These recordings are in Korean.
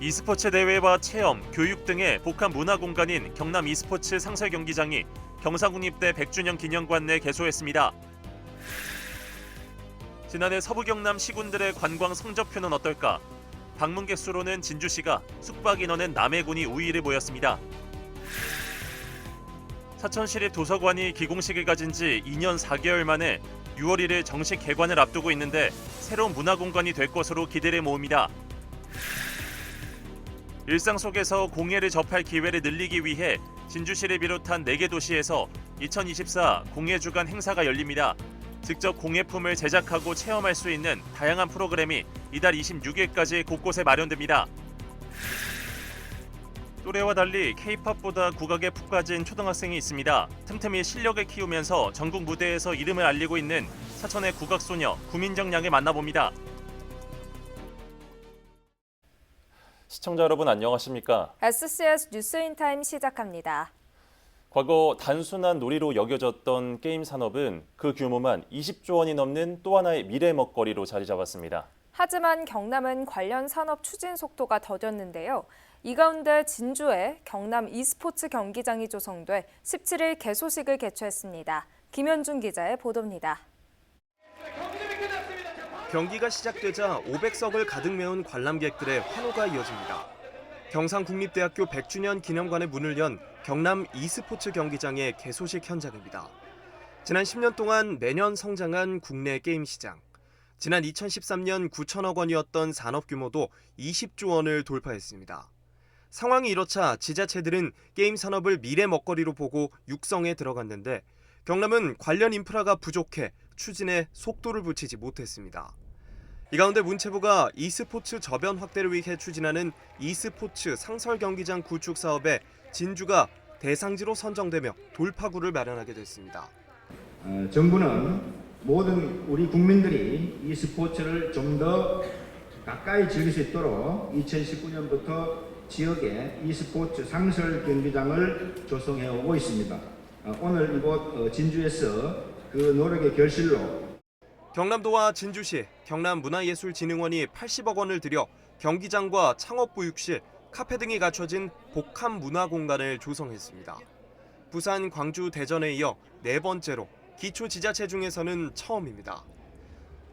e스포츠 대회와 체험, 교육 등의 복합 문화 공간인 경남 e스포츠 상설 경기장이 경상국립대 100주년 기념관 내 개소했습니다. 지난해 서부 경남 시군들의 관광 성적표는 어떨까? 방문객 수로는 진주시가, 숙박 인원은 남해군이 우위를 보였습니다. 사천시립 도서관이 기공식을 가진 지 2년 4개월 만에 6월 1일 정식 개관을 앞두고 있는데 새로운 문화공간이 될 것으로 기대를 모읍니다. 일상 속에서 공예를 접할 기회를 늘리기 위해 진주시를 비롯한 4개 도시에서 2024 공예주간 행사가 열립니다. 직접 공예품을 제작하고 체험할 수 있는 다양한 프로그램이 이달 26일까지 곳곳에 마련됩니다. 또래와 달리 K-팝보다 국악에 푹 빠진 초등학생이 있습니다. 틈틈이 실력을 키우면서 전국 무대에서 이름을 알리고 있는 사천의 국악소녀 구민정 양을 만나봅니다. 시청자 여러분 안녕하십니까? SCS 뉴스인타임 시작합니다. 과거 단순한 놀이로 여겨졌던 게임 산업은 그 규모만 20조 원이 넘는 또 하나의 미래 먹거리로 자리 잡았습니다. 하지만 경남은 관련 산업 추진 속도가 더뎠는데요. 이 가운데 진주에 경남 e스포츠 경기장이 조성돼 17일 개소식을 개최했습니다. 김현준 기자의 보도입니다. 경기가 시작되자 500석을 가득 메운 관람객들의 환호가 이어집니다. 경상국립대학교 100주년 기념관의 문을 연 경남 e스포츠 경기장의 개소식 현장입니다. 지난 10년 동안 매년 성장한 국내 게임 시장. 지난 2013년 9천억 원이었던 산업 규모도 20조 원을 돌파했습니다. 상황이 이렇자 지자체들은 게임 산업을 미래 먹거리로 보고 육성에 들어갔는데 경남은 관련 인프라가 부족해 추진에 속도를 붙이지 못했습니다. 이 가운데 문체부가 e스포츠 저변 확대를 위해 추진하는 e스포츠 상설 경기장 구축 사업에 진주가 대상지로 선정되며 돌파구를 마련하게 됐습니다. 정부는 모든 우리 국민들이 e스포츠를 좀 더 가까이 즐길 수 있도록 2019년부터 지역에 e스포츠 상설 경기장을 조성해 오고 있습니다. 오늘 이곳 진주에서 그 노력의 결실로 경남도와 진주시, 경남문화예술진흥원이 80억 원을 들여 경기장과 창업보육실, 카페 등이 갖춰진 복합 문화공간을 조성했습니다. 부산, 광주, 대전에 이어 4번째로 기초지자체 중에서는 처음입니다.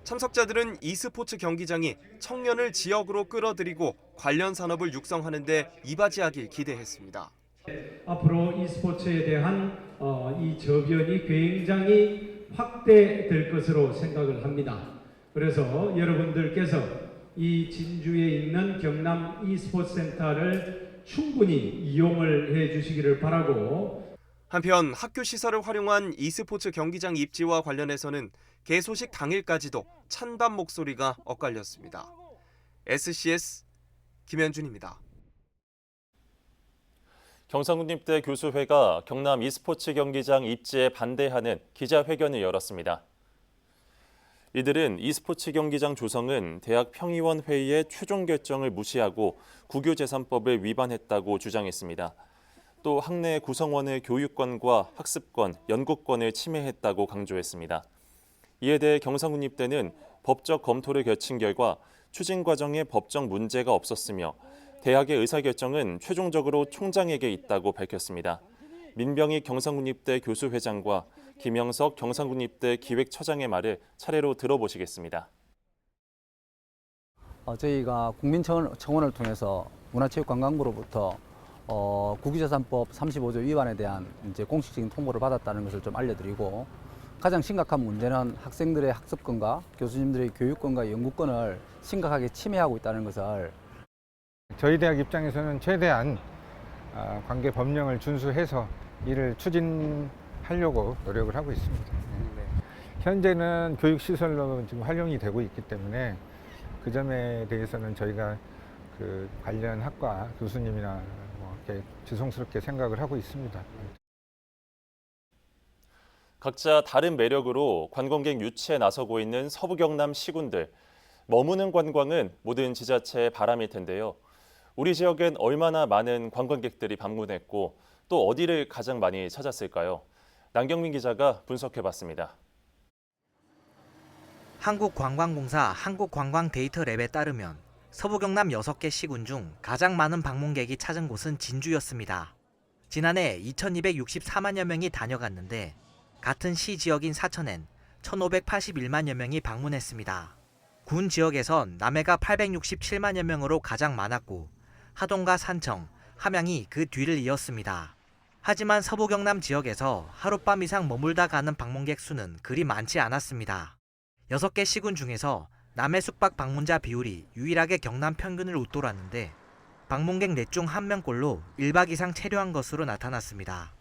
참석자들은 e스포츠 경기장이 청년을 지역으로 끌어들이고 관련 산업을 육성하는 데 이바지하길 기대했습니다. 앞으로 e스포츠에 대한 이 저변이 굉장히 확대될 것으로 생각을 합니다. 그래서 여러분들께서 이 진주에 있는 경남 e스포츠 센터를 충분히 이용을 해 주시기를 바라고 한편 학교 시설을 활용한 e스포츠 경기장 입지와 관련해서는 개소식 당일까지도 찬반 목소리가 엇갈렸습니다. SCS 김현준입니다. 경상국립대 교수회가 경남 e스포츠 경기장 입지에 반대하는 기자회견을 열었습니다. 이들은 e스포츠 경기장 조성은 대학 평의원 회의의 최종 결정을 무시하고 국유재산법을 위반했다고 주장했습니다. 또 학내 구성원의 교육권과 학습권, 연구권을 침해했다고 강조했습니다. 이에 대해 경상국립대는 법적 검토를 거친 결과 추진 과정에 법적 문제가 없었으며 대학의 의사결정은 최종적으로 총장에게 있다고 밝혔습니다. 민병희 경상국립대 교수회장과 김영석 경상국립대 기획처장의 말을 차례로 들어보시겠습니다. 저희가 국민청원을 통해서 문화체육관광부로부터 국유재산법 35조 위반에 대한 이제 공식적인 통보를 받았다는 것을 좀 알려드리고, 가장 심각한 문제는 학생들의 학습권과 교수님들의 교육권과 연구권을 심각하게 침해하고 있다는 것을 저희 대학 입장에서는 최대한 관계 법령을 준수해서 이를 추진하려고 노력을 하고 있습니다. 현재는 교육시설로 지금 활용이 되고 있기 때문에 그 점에 대해서는 저희가 그 관련 학과 교수님이나 이렇게 죄송스럽게 생각을 하고 있습니다. 각자 다른 매력으로 관광객 유치에 나서고 있는 서부 경남 시군들. 머무는 관광은 모든 지자체의 바람일 텐데요. 우리 지역엔 얼마나 많은 관광객들이 방문했고 또 어디를 가장 많이 찾았을까요? 남경민 기자가 분석해봤습니다. 한국관광공사 한국관광데이터랩에 따르면 서부 경남 6개 시군 중 가장 많은 방문객이 찾은 곳은 진주였습니다. 지난해 2,264만여 명이 다녀갔는데 같은 시 지역인 사천엔 1,581만여 명이 방문했습니다. 군 지역에선 남해가 867만여 명으로 가장 많았고 하동과 산청, 함양이 그 뒤를 이었습니다. 하지만 서부 경남 지역에서 하룻밤 이상 머물다 가는 방문객 수는 그리 많지 않았습니다. 6개 시군 중에서 남해 숙박 방문자 비율이 유일하게 경남 평균을 웃돌았는데 방문객 넷 중 1명꼴로 1박 이상 체류한 것으로 나타났습니다.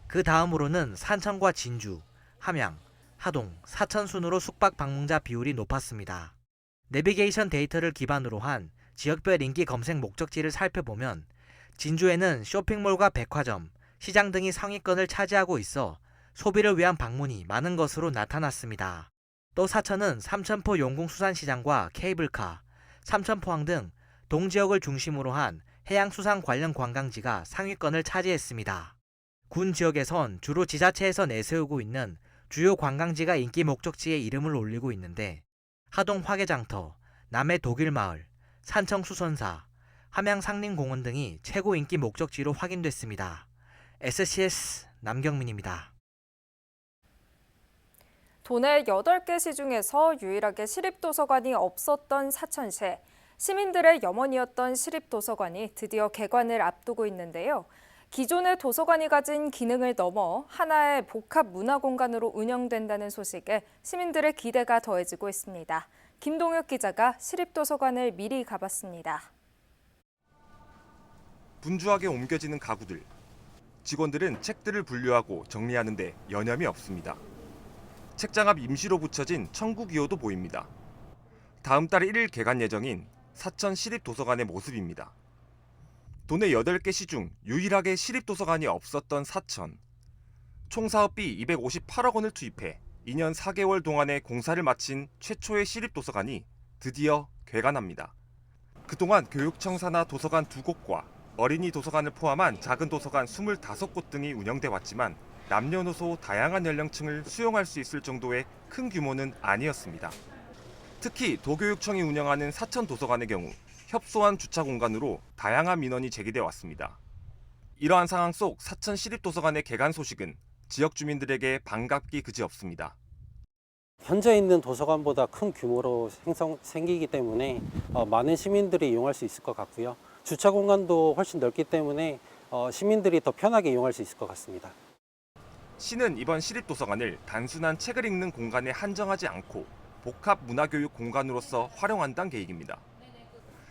그 다음으로는 산청과 진주, 함양, 하동, 사천 순으로 숙박 방문자 비율이 높았습니다. 내비게이션 데이터를 기반으로 한 지역별 인기 검색 목적지를 살펴보면 진주에는 쇼핑몰과 백화점, 시장 등이 상위권을 차지하고 있어 소비를 위한 방문이 많은 것으로 나타났습니다. 또 사천은 삼천포 용궁수산시장과 케이블카, 삼천포항 등 동지역을 중심으로 한 해양수산 관련 관광지가 상위권을 차지했습니다. 군 지역에선 주로 지자체에서 내세우고 있는 주요 관광지가 인기 목적지에 이름을 올리고 있는데 하동 화개장터, 남해 독일마을, 산청 수선사, 함양 상림공원 등이 최고 인기 목적지로 확인됐습니다. SCS 남경민입니다. 도내 8개 시 중에서 유일하게 시립도서관이 없었던 사천시. 시민들의 염원이었던 시립도서관이 드디어 개관을 앞두고 있는데요. 기존의 도서관이 가진 기능을 넘어 하나의 복합 문화공간으로 운영된다는 소식에 시민들의 기대가 더해지고 있습니다. 김동혁 기자가 시립도서관을 미리 가봤습니다. 분주하게 옮겨지는 가구들. 직원들은 책들을 분류하고 정리하는 데 여념이 없습니다. 책장 앞 임시로 붙여진 청구기호도 보입니다. 다음 달 1일 개관 예정인 사천 시립도서관의 모습입니다. 도내 8개 시 중 유일하게 시립도서관이 없었던 사천. 총 사업비 258억 원을 투입해 2년 4개월 동안의 공사를 마친 최초의 시립도서관이 드디어 개관합니다. 그동안 교육청 산하 도서관 2곳과 어린이 도서관을 포함한 작은 도서관 25곳 등이 운영돼 왔지만 남녀노소 다양한 연령층을 수용할 수 있을 정도의 큰 규모는 아니었습니다. 특히 도교육청이 운영하는 사천 도서관의 경우 협소한 주차 공간으로 다양한 민원이 제기돼 왔습니다. 이러한 상황 속 사천 시립도서관의 개관 소식은 지역 주민들에게 반갑기 그지없습니다. 현재 있는 도서관보다 큰 규모로 생기기 때문에 많은 시민들이 이용할 수 있을 것 같고요. 주차 공간도 훨씬 넓기 때문에 시민들이 더 편하게 이용할 수 있을 것 같습니다. 시는 이번 시립도서관을 단순한 책을 읽는 공간에 한정하지 않고 복합 문화교육 공간으로서 활용한다는 계획입니다.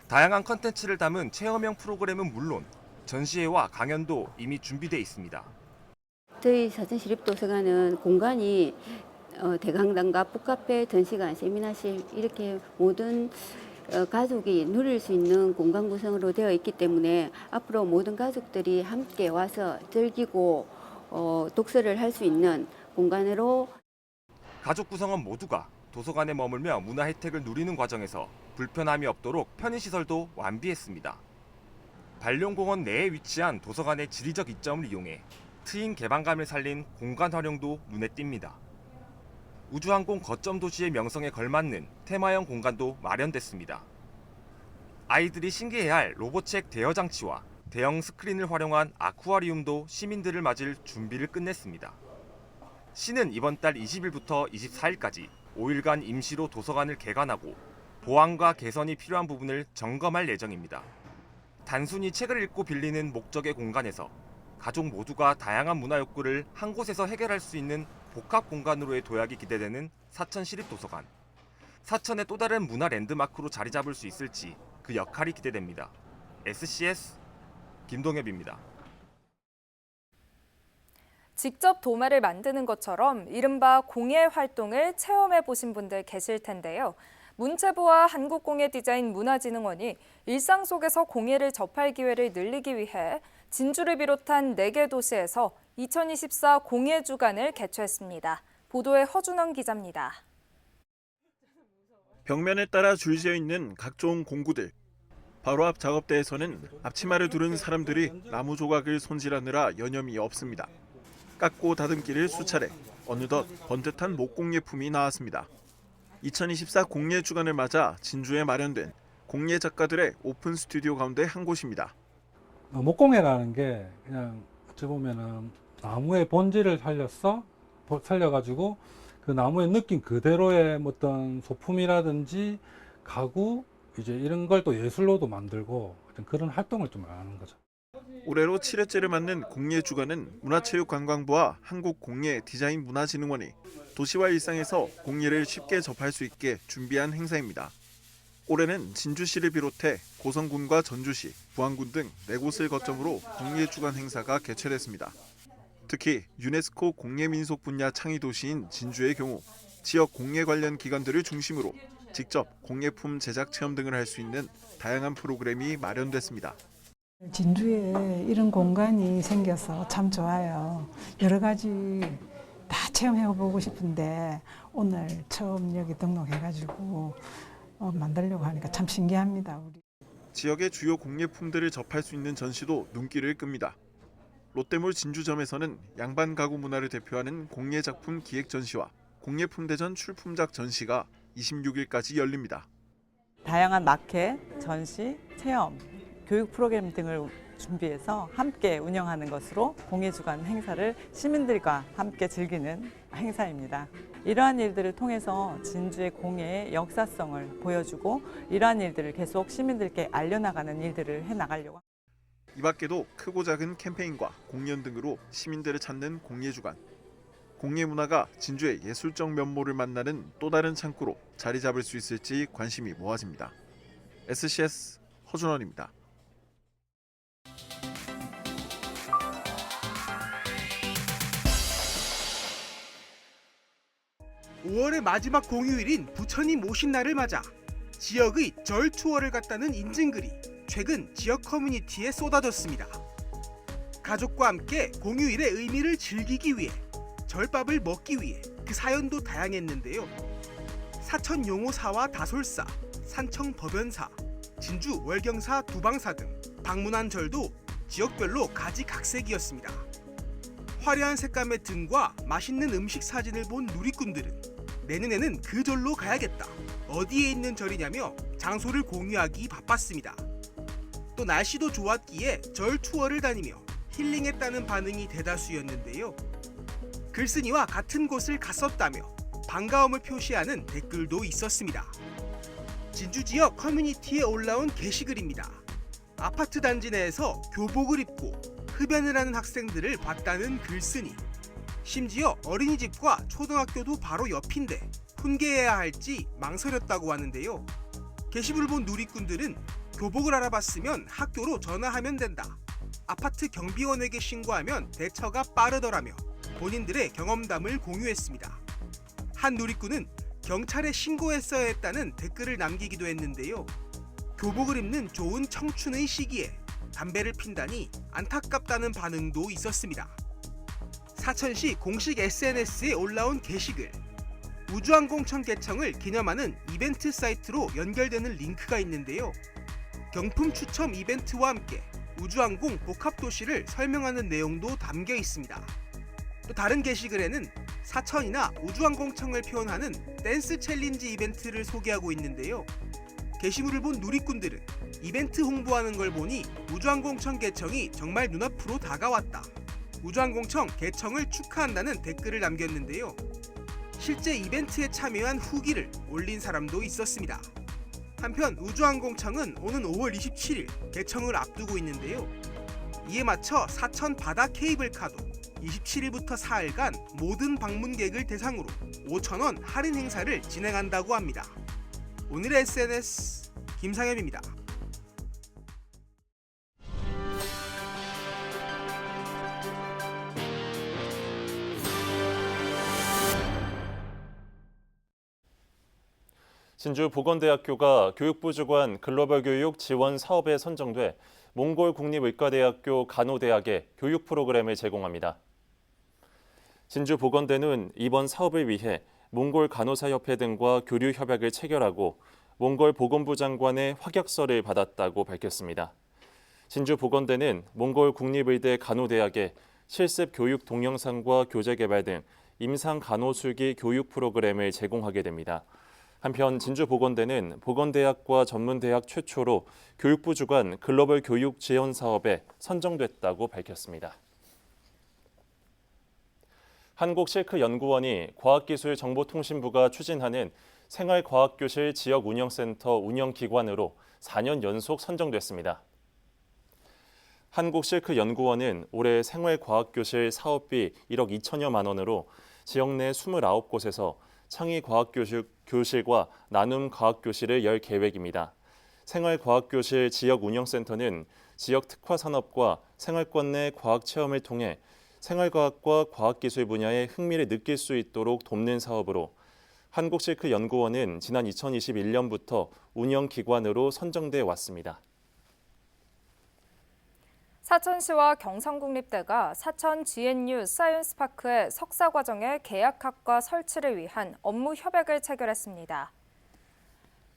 다양한 컨텐츠를 담은 체험형 프로그램은 물론 전시회와 강연도 이미 준비돼 있습니다. 저희 사천시립도서관은 공간이 대강당과 북카페, 전시관, 세미나실 이렇게 모든 가족이 누릴 수 있는 공간 구성으로 되어 있기 때문에 앞으로 모든 가족들이 함께 와서 즐기고 독서를 할 수 있는 공간으로 가족 구성원 모두가 도서관에 머물며 문화 혜택을 누리는 과정에서 불편함이 없도록 편의시설도 완비했습니다. 반려공원 내에 위치한 도서관의 지리적 이점을 이용해 트인 개방감을 살린 공간 활용도 눈에 띕니다. 우주항공 거점 도시의 명성에 걸맞는 테마형 공간도 마련됐습니다. 아이들이 신기해할 로봇책 대여 장치와 대형 스크린을 활용한 아쿠아리움도 시민들을 맞을 준비를 끝냈습니다. 시는 이번 달 20일부터 24일까지 5일간 임시로 도서관을 개관하고 보완과 개선이 필요한 부분을 점검할 예정입니다. 단순히 책을 읽고 빌리는 목적의 공간에서 가족 모두가 다양한 문화 욕구를 한 곳에서 해결할 수 있는 복합 공간으로의 도약이 기대되는 사천시립도서관. 사천의 또 다른 문화 랜드마크로 자리 잡을 수 있을지 그 역할이 기대됩니다. SCS 김동엽입니다. 직접 도마를 만드는 것처럼 이른바 공예 활동을 체험해 보신 분들 계실 텐데요. 문체부와 한국공예디자인 문화진흥원이 일상 속에서 공예를 접할 기회를 늘리기 위해 진주를 비롯한 4개 도시에서 2024 공예주간을 개최했습니다. 보도에 허준원 기자입니다. 벽면에 따라 줄지어 있는 각종 공구들. 바로 앞 작업대에서는 앞치마를 두른 사람들이 나무 조각을 손질하느라 여념이 없습니다. 깎고 다듬기를 수차례, 어느덧 번듯한 목공예품이 나왔습니다. 2024 공예주간을 맞아 진주에 마련된 공예 작가들의 오픈 스튜디오 가운데 한 곳입니다. 목공예라는 게 그냥 어찌 보면은 나무의 본질을 살려가지고 그 나무의 느낌 그대로의 어떤 소품이라든지 가구 이제 이런 걸 또 예술로도 만들고 그런 활동을 좀 하는 거죠. 올해로 7회째를 맞는 공예 주간은 문화체육관광부와 한국공예디자인문화진흥원이 도시와 일상에서 공예를 쉽게 접할 수 있게 준비한 행사입니다. 올해는 진주시를 비롯해 고성군과 전주시, 부안군 등 4곳을 거점으로 공예 주간 행사가 개최됐습니다. 특히 유네스코 공예민속 분야 창의 도시인 진주의 경우 지역 공예 관련 기관들을 중심으로 직접 공예품 제작 체험 등을 할 수 있는 다양한 프로그램이 마련됐습니다. 진주에 이런 공간이 생겨서 참 좋아요. 여러 가지 다 체험해보고 싶은데 오늘 처음 여기 등록해가지고 만들려고 하니까 참 신기합니다. 우리. 지역의 주요 공예품들을 접할 수 있는 전시도 눈길을 끕니다. 롯데몰 진주점에서는 양반 가구 문화를 대표하는 공예 작품 기획 전시와 공예품 대전 출품작 전시가 26일까지 열립니다. 다양한 마켓, 전시, 체험, 교육 프로그램 등을 준비해서 함께 운영하는 것으로 공예주간 행사를 시민들과 함께 즐기는 행사입니다. 이러한 일들을 통해서 진주의 공예의 역사성을 보여주고 이러한 일들을 계속 시민들께 알려나가는 일들을 해나가려고 합니다. 이 밖에도 크고 작은 캠페인과 공연 등으로 시민들을 찾는 공예주간. 공예 문화가 진주의 예술적 면모를 만나는 또 다른 창구로 자리 잡을 수 있을지 관심이 모아집니다. SCS 허준원입니다. 5월의 마지막 공휴일인 부처님 오신 날을 맞아 지역의 절 투어를 갔다는 인증글이 최근 지역 커뮤니티에 쏟아졌습니다. 가족과 함께 공휴일의 의미를 즐기기 위해 절밥을 먹기 위해 그 사연도 다양했는데요. 사천 용호사와 다솔사, 산청 법연사, 진주 월경사 두방사 등 방문한 절도 지역별로 가지각색이었습니다. 화려한 색감의 등과 맛있는 음식 사진을 본 누리꾼들은 내년에는 그 절로 가야겠다, 어디에 있는 절이냐며 장소를 공유하기 바빴습니다. 또 날씨도 좋았기에 절 투어를 다니며 힐링했다는 반응이 대다수였는데요. 글쓴이와 같은 곳을 갔었다며 반가움을 표시하는 댓글도 있었습니다. 진주 지역 커뮤니티에 올라온 게시글입니다. 아파트 단지 내에서 교복을 입고 흡연을 하는 학생들을 봤다는 글쓴이. 심지어 어린이집과 초등학교도 바로 옆인데 훈계해야 할지 망설였다고 하는데요. 게시물을 본 누리꾼들은 교복을 알아봤으면 학교로 전화하면 된다, 아파트 경비원에게 신고하면 대처가 빠르더라며 본인들의 경험담을 공유했습니다. 한 누리꾼은 경찰에 신고했어야 했다는 댓글을 남기기도 했는데요. 교복을 입는 좋은 청춘의 시기에 담배를 핀다니 안타깝다는 반응도 있었습니다. 사천시 공식 SNS에 올라온 게시글. 우주항공청 개청을 기념하는 이벤트 사이트로 연결되는 링크가 있는데요. 경품 추첨 이벤트와 함께 우주항공 복합도시를 설명하는 내용도 담겨 있습니다. 또 다른 게시글에는 사천이나 우주항공청을 표현하는 댄스 챌린지 이벤트를 소개하고 있는데요. 게시물을 본 누리꾼들은 이벤트 홍보하는 걸 보니 우주항공청 개청이 정말 눈앞으로 다가왔다, 우주항공청 개청을 축하한다는 댓글을 남겼는데요. 실제 이벤트에 참여한 후기를 올린 사람도 있었습니다. 한편 우주항공청은 오는 5월 27일 개청을 앞두고 있는데요. 이에 맞춰 사천 바다 케이블카도 27일부터 4일간 모든 방문객을 대상으로 5,000원 할인 행사를 진행한다고 합니다. 오늘의 SNS 김상엽입니다. 진주보건대학교가 교육부 주관 글로벌 교육 지원 사업에 선정돼 몽골 국립의과대학교 간호대학에 교육 프로그램을 제공합니다. 진주보건대는 이번 사업을 위해 몽골 간호사협회 등과 교류 협약을 체결하고 몽골 보건부 장관의 확약서를 받았다고 밝혔습니다. 진주보건대는 몽골 국립의대 간호대학에 실습 교육 동영상과 교재 개발 등 임상 간호술기 교육 프로그램을 제공하게 됩니다. 한편 진주보건대는 보건대학과 전문대학 최초로 교육부 주관 글로벌 교육 지원 사업에 선정됐다고 밝혔습니다. 한국실크연구원이 과학기술정보통신부가 추진하는 생활과학교실 지역운영센터 운영기관으로 4년 연속 선정됐습니다. 한국실크연구원은 올해 생활과학교실 사업비 1억 2천여만 원으로 지역 내 29곳에서 창의과학교실과 나눔과학교실을 열 계획입니다. 생활과학교실 지역운영센터는 지역 특화산업과 생활권 내 과학체험을 통해 생활과학과 과학기술 분야에 흥미를 느낄 수 있도록 돕는 사업으로 한국실크연구원은 지난 2021년부터 운영기관으로 선정돼 왔습니다. 사천시와 경상국립대가 사천 GNU 사이언스파크의 석사과정의 계약학과 설치를 위한 업무 협약을 체결했습니다.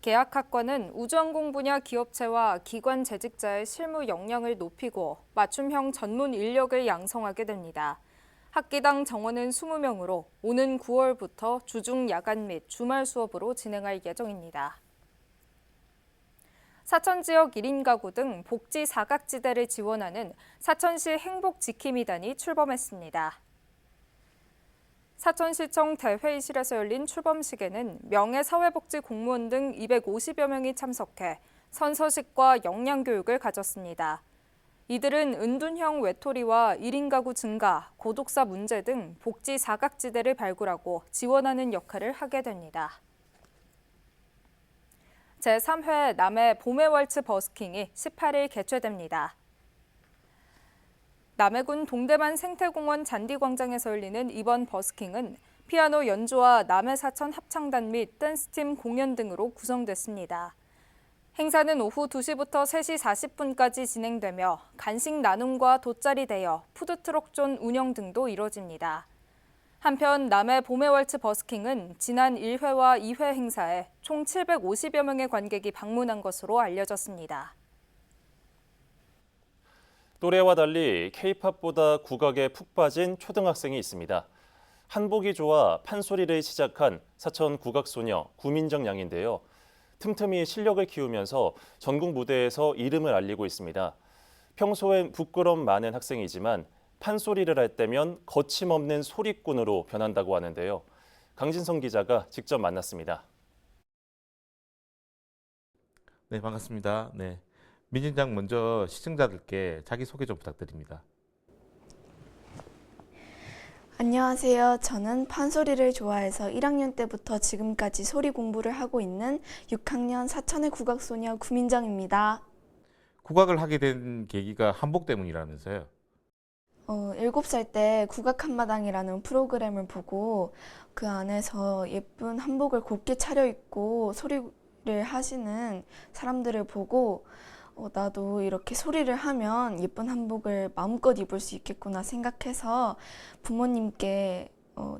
계약학과는 우주항공 분야 기업체와 기관 재직자의 실무 역량을 높이고 맞춤형 전문 인력을 양성하게 됩니다. 학기당 정원은 20명으로 오는 9월부터 주중 야간 및 주말 수업으로 진행할 예정입니다. 사천 지역 1인 가구 등 복지 사각지대를 지원하는 사천시 행복지킴이단이 출범했습니다. 사천시청 대회의실에서 열린 출범식에는 명예사회복지 공무원 등 250여 명이 참석해 선서식과 역량교육을 가졌습니다. 이들은 은둔형 외톨이와 1인 가구 증가, 고독사 문제 등 복지 사각지대를 발굴하고 지원하는 역할을 하게 됩니다. 제3회 남해 봄의 월츠 버스킹이 18일 개최됩니다. 남해군 동대만 생태공원 잔디광장에서 열리는 이번 버스킹은 피아노 연주와 남해사천 합창단 및 댄스팀 공연 등으로 구성됐습니다. 행사는 오후 2시부터 3시 40분까지 진행되며 간식 나눔과 돗자리 대여, 푸드트럭존 운영 등도 이뤄집니다. 한편 남해 봄의 월츠 버스킹은 지난 1회와 2회 행사에 총 750여 명의 관객이 방문한 것으로 알려졌습니다. 또래와 달리 K-팝보다 국악에 푹 빠진 초등학생이 있습니다. 한복이 좋아 판소리를 시작한 사천 국악소녀 구민정 양인데요. 틈틈이 실력을 키우면서 전국 무대에서 이름을 알리고 있습니다. 평소엔 부끄럼 많은 학생이지만 판소리를 할 때면 거침없는 소리꾼으로 변한다고 하는데요. 강진성 기자가 직접 만났습니다. 네, 반갑습니다. 네, 민진장 먼저 시청자들께 자기소개 좀 부탁드립니다. 안녕하세요. 저는 판소리를 좋아해서 1학년 때부터 지금까지 소리 공부를 하고 있는 6학년 사천의 국악소녀 구민정입니다. 국악을 하게 된 계기가 한복 때문이라면서요? 7살 때 국악 한마당이라는 프로그램을 보고 그 안에서 예쁜 한복을 곱게 차려입고 소리를 하시는 사람들을 보고 나도 이렇게 소리를 하면 예쁜 한복을 마음껏 입을 수 있겠구나 생각해서 부모님께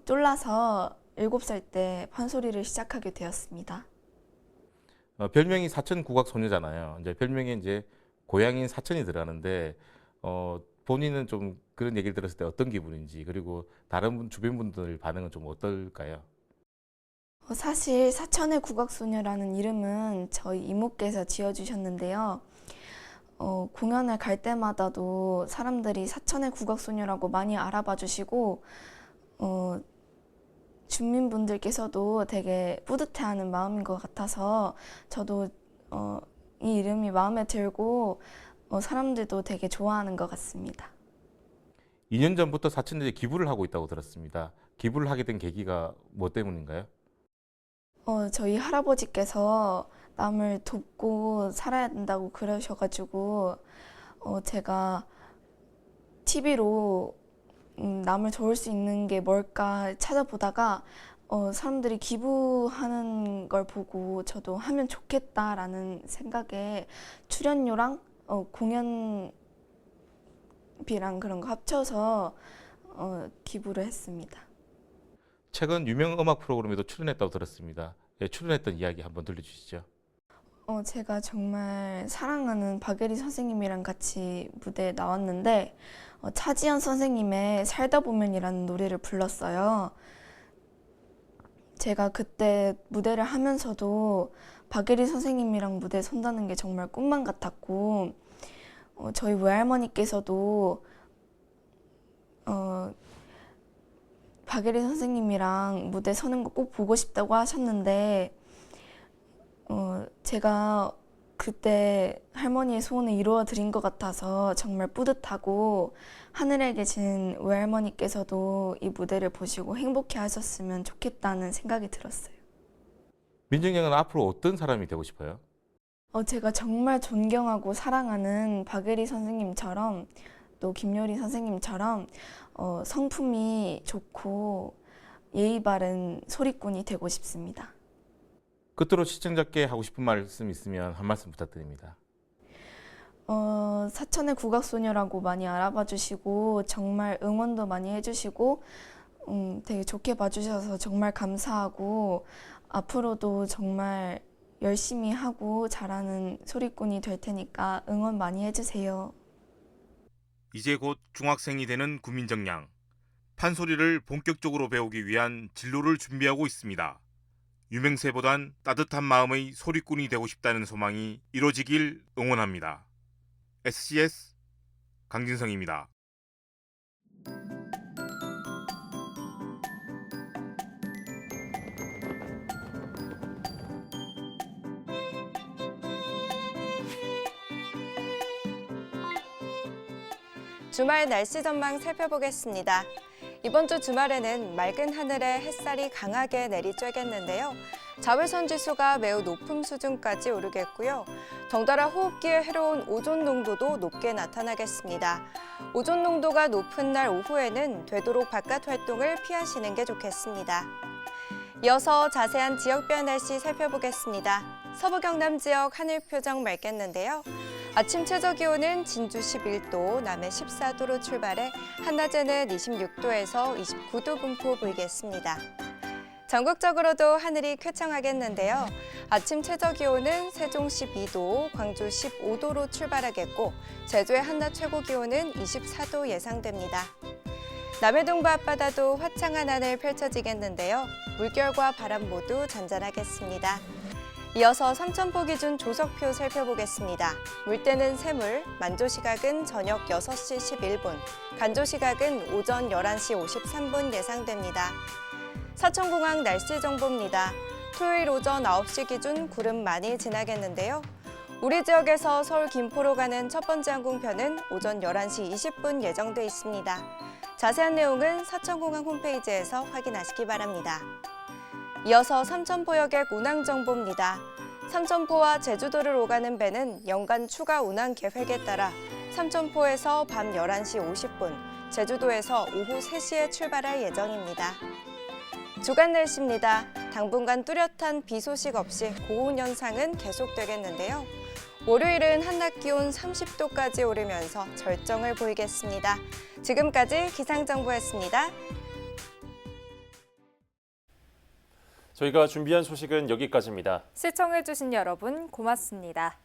쫄라서 7살 때 판소리를 시작하게 되었습니다. 별명이 사천 국악소녀잖아요. 이제 별명에 이제 고향인 사천이 들어가는데 본인은 좀 그런 얘기를 들었을 때 어떤 기분인지, 그리고 다른 주변 분들 반응은 좀 어떨까요? 사실 사천의 국악소녀라는 이름은 저희 이모께서 지어주셨는데요. 공연을 갈 때마다도 사람들이 사천의 국악소녀라고 많이 알아봐 주시고 주민분들께서도 되게 뿌듯해하는 마음인 것 같아서 저도 이 이름이 마음에 들고 사람들도 되게 좋아하는 것 같습니다. 2년 전부터 사천에 기부를 하고 있다고 들었습니다. 기부를 하게 된 계기가 뭐 때문인가요? 저희 할아버지께서 남을 돕고 살아야 된다고 그러셔가지고 제가 TV로 남을 도울 수 있는 게 뭘까 찾아보다가 사람들이 기부하는 걸 보고 저도 하면 좋겠다라는 생각에 출연료랑 공연비랑 그런 거 합쳐서 기부를 했습니다. 최근 유명 음악 프로그램에도 출연했다고 들었습니다. 예, 출연했던 이야기 한번 들려주시죠. 제가 정말 사랑하는 박예리 선생님이랑 같이 무대에 나왔는데 차지연 선생님의 살다 보면이라는 노래를 불렀어요. 제가 그때 무대를 하면서도 박예리 선생님이랑 무대에 선다는 게 정말 꿈만 같았고 저희 외할머니께서도 박예리 선생님이랑 무대 서는 거 꼭 보고 싶다고 하셨는데 제가 그때 할머니의 소원을 이루어 드린 것 같아서 정말 뿌듯하고 하늘에 계신 외할머니께서도 이 무대를 보시고 행복해 하셨으면 좋겠다는 생각이 들었어요. 민정이 형은 앞으로 어떤 사람이 되고 싶어요? 제가 정말 존경하고 사랑하는 박예리 선생님처럼 또 김요리 선생님처럼 성품이 좋고 예의 바른 소리꾼이 되고 싶습니다. 끝으로 시청자께 하고 싶은 말씀 있으면 한 말씀 부탁드립니다. 사천의 국악소녀라고 많이 알아봐 주시고 정말 응원도 많이 해주시고 되게 좋게 봐주셔서 정말 감사하고 앞으로도 정말 열심히 하고 잘하는 소리꾼이 될 테니까 응원 많이 해주세요. 이제 곧 중학생이 되는 구민정 양. 판소리를 본격적으로 배우기 위한 진로를 준비하고 있습니다. 유명세보단 따뜻한 마음의 소리꾼이 되고 싶다는 소망이 이루어지길 응원합니다. SCS 강진성입니다. 주말 날씨 전망 살펴보겠습니다. 이번 주 주말에는 맑은 하늘에 햇살이 강하게 내리쬐겠는데요. 자외선 지수가 매우 높은 수준까지 오르겠고요. 덩달아 호흡기에 해로운 오존 농도도 높게 나타나겠습니다. 오존 농도가 높은 날 오후에는 되도록 바깥 활동을 피하시는 게 좋겠습니다. 이어서 자세한 지역별 날씨 살펴보겠습니다. 서부 경남 지역 하늘 표정 맑겠는데요. 아침 최저 기온은 진주 11도, 남해 14도로 출발해 한낮에는 26도에서 29도 분포 보이겠습니다. 전국적으로도 하늘이 쾌청하겠는데요. 아침 최저 기온은 세종 12도, 광주 15도로 출발하겠고 제주의 한낮 최고 기온은 24도 예상됩니다. 남해 동부 앞바다도 화창한 하늘 펼쳐지겠는데요. 물결과 바람 모두 잔잔하겠습니다. 이어서 삼천포 기준 조석표 살펴보겠습니다. 물때는 샘물, 만조 시각은 저녁 6시 11분, 간조 시각은 오전 11시 53분 예상됩니다. 사천공항 날씨 정보입니다. 토요일 오전 9시 기준 구름 많이 지나겠는데요. 우리 지역에서 서울 김포로 가는 첫 번째 항공편은 오전 11시 20분 예정돼 있습니다. 자세한 내용은 사천공항 홈페이지에서 확인하시기 바랍니다. 이어서 삼천포여객 운항 정보입니다. 삼천포와 제주도를 오가는 배는 연간 추가 운항 계획에 따라 삼천포에서 밤 11시 50분, 제주도에서 오후 3시에 출발할 예정입니다. 주간 날씨입니다. 당분간 뚜렷한 비 소식 없이 고온 현상은 계속되겠는데요. 월요일은 한낮 기온 30도까지 오르면서 절정을 보이겠습니다. 지금까지 기상정보였습니다. 저희가 준비한 소식은 여기까지입니다. 시청해주신 여러분 고맙습니다.